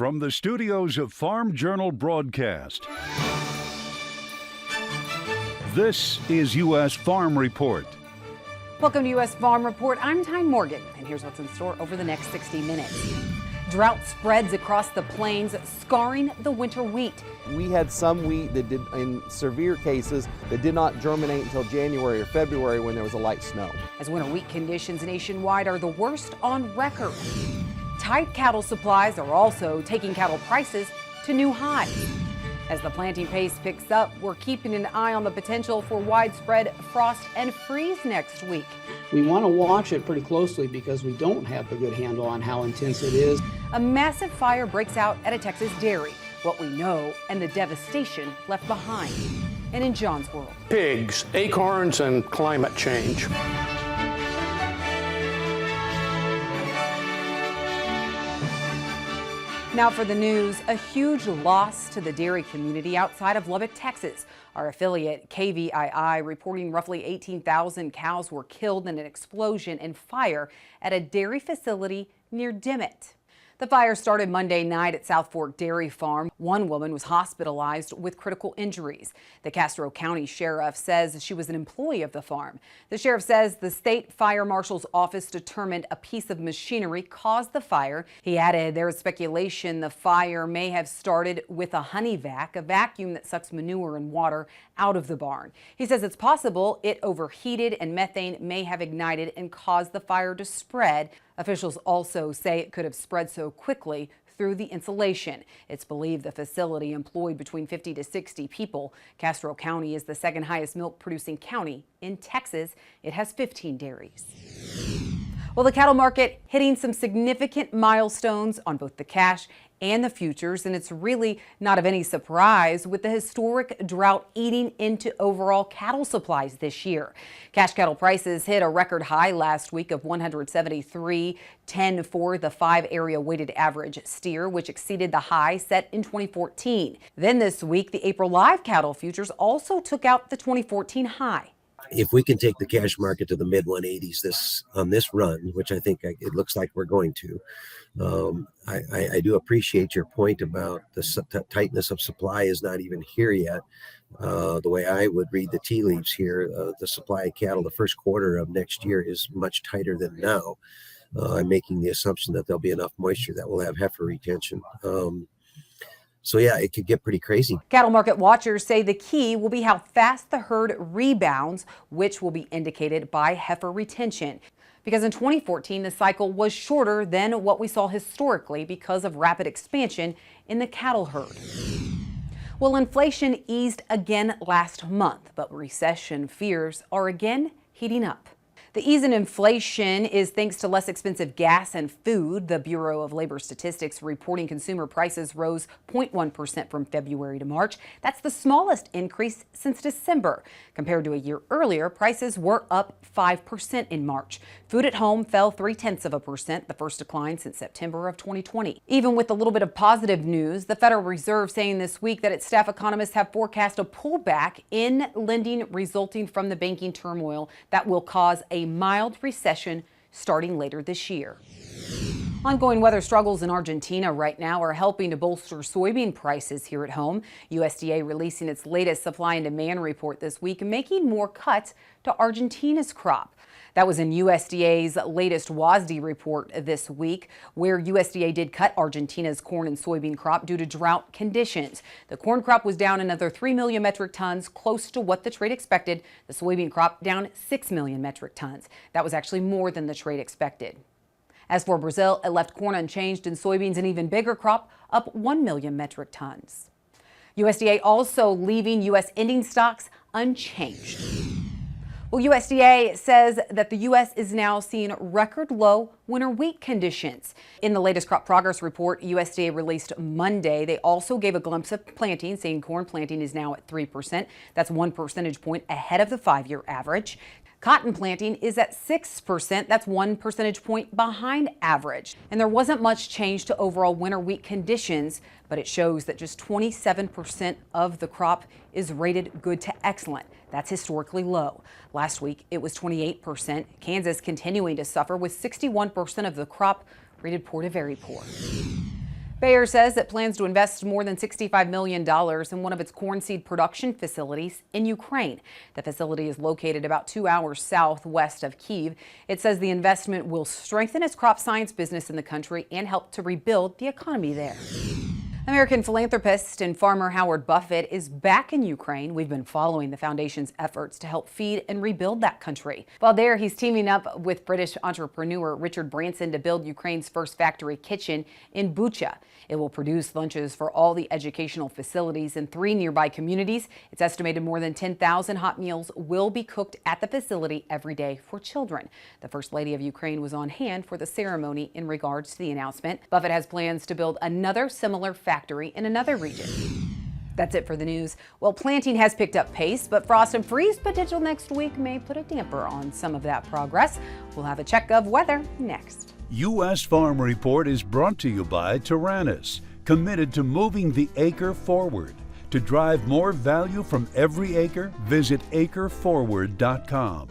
From the studios of Farm Journal Broadcast, this is U.S. Farm Report. Welcome to U.S. Farm Report. I'm Tyne Morgan, and here's what's in store over the next 60 minutes. Drought spreads across the plains, scarring the winter wheat. We had some wheat that did, in severe cases, that did not germinate until January or February when there was a light snow. As winter wheat conditions nationwide are the worst on record. Tight cattle supplies are also taking cattle prices to new highs. As the planting pace picks up, we're keeping an eye on the potential for widespread frost and freeze next week. We want to watch it pretty closely because we don't have a good handle on how intense it is. A massive fire breaks out at a Texas dairy. What we know and the devastation left behind. And in John's world, pigs, acorns, and climate change. Now for the news, a huge loss to the dairy community outside of Lubbock, Texas. Our affiliate KVII reporting roughly 18,000 cows were killed in an explosion and fire at a dairy facility near Dimmitt. The fire started Monday night at South Fork Dairy Farm. One woman was hospitalized with critical injuries. The Castro County Sheriff says she was an employee of the farm. The sheriff says the state fire marshal's office determined a piece of machinery caused the fire. He added there is speculation the fire may have started with a honey vac, a vacuum that sucks manure and water out of the barn. He says it's possible it overheated and methane may have ignited and caused the fire to spread. Officials also say it could have spread so quickly through the insulation. It's believed the facility employed between 50 to 60 people. Castro County is the second highest milk producing county in Texas. It has 15 dairies. Well, the cattle market hitting some significant milestones on both the cash and the futures, and it's really not of any surprise with the historic drought eating into overall cattle supplies this year. Cash cattle prices hit a record high last week of $173.10 for the 5-area weighted average steer, which exceeded the high set in 2014. Then this week, the April live cattle futures also took out the 2014 high. If we can take the cash market to the mid 180s on this run, which I think it looks like we're going to, I do appreciate your point about the tightness of supply is not even here yet. The way I would read the tea leaves here, the supply of cattle the first quarter of next year is much tighter than now. I'm making the assumption that there'll be enough moisture that will have heifer retention. So yeah, it could get pretty crazy. Cattle market watchers say the key will be how fast the herd rebounds, which will be indicated by heifer retention. Because in 2014, the cycle was shorter than what we saw historically because of rapid expansion in the cattle herd. Well, inflation eased again last month, but recession fears are again heating up. The ease in inflation is thanks to less expensive gas and food. The Bureau of Labor Statistics reporting consumer prices rose 0.1% from February to March. That's the smallest increase since December. Compared to a year earlier, prices were up 5% in March. Food at home fell 0.3%, the first decline since September of 2020. Even with a little bit of positive news, the Federal Reserve saying this week that its staff economists have forecast a pullback in lending resulting from the banking turmoil that will cause a mild recession starting later this year. Ongoing weather struggles in Argentina right now are helping to bolster soybean prices here at home. USDA releasing its latest supply and demand report this week, making more cuts to Argentina's crop. That was in USDA's latest WASDE report this week, where USDA did cut Argentina's corn and soybean crop due to drought conditions. The corn crop was down another 3 million metric tons, close to what the trade expected. The soybean crop down 6 million metric tons. That was actually more than the trade expected. As for Brazil, it left corn unchanged and soybeans an even bigger crop, up 1 million metric tons. USDA also leaving U.S. ending stocks unchanged. Well, USDA says that the U.S. is now seeing record low winter wheat conditions. In the latest crop progress report USDA released Monday, they also gave a glimpse of planting, saying corn planting is now at 3%. That's 1 percentage point ahead of the 5-year average. Cotton planting is at 6%. That's 1 percentage point behind average. And there wasn't much change to overall winter wheat conditions, but it shows that just 27% of the crop is rated good to excellent. That's historically low. Last week, it was 28%. Kansas continuing to suffer with 61% of the crop rated poor to very poor. Bayer says it plans to invest more than $65 million in one of its corn seed production facilities in Ukraine. The facility is located about 2 hours southwest of Kyiv. It says the investment will strengthen its crop science business in the country and help to rebuild the economy there. American philanthropist and farmer Howard Buffett is back in Ukraine. We've been following the foundation's efforts to help feed and rebuild that country. While there, he's teaming up with British entrepreneur Richard Branson to build Ukraine's first factory kitchen in Bucha. It will produce lunches for all the educational facilities in 3 nearby communities. It's estimated more than 10,000 hot meals will be cooked at the facility every day for children. The First Lady of Ukraine was on hand for the ceremony in regards to the announcement. Buffett has plans to build another similar factory in another region. That's it for the news. Well, planting has picked up pace, but frost and freeze potential next week may put a damper on some of that progress. We'll have a check of weather next. U.S. Farm Report is brought to you by Tyrannus, committed to moving the acre forward. To drive more value from every acre, visit acreforward.com.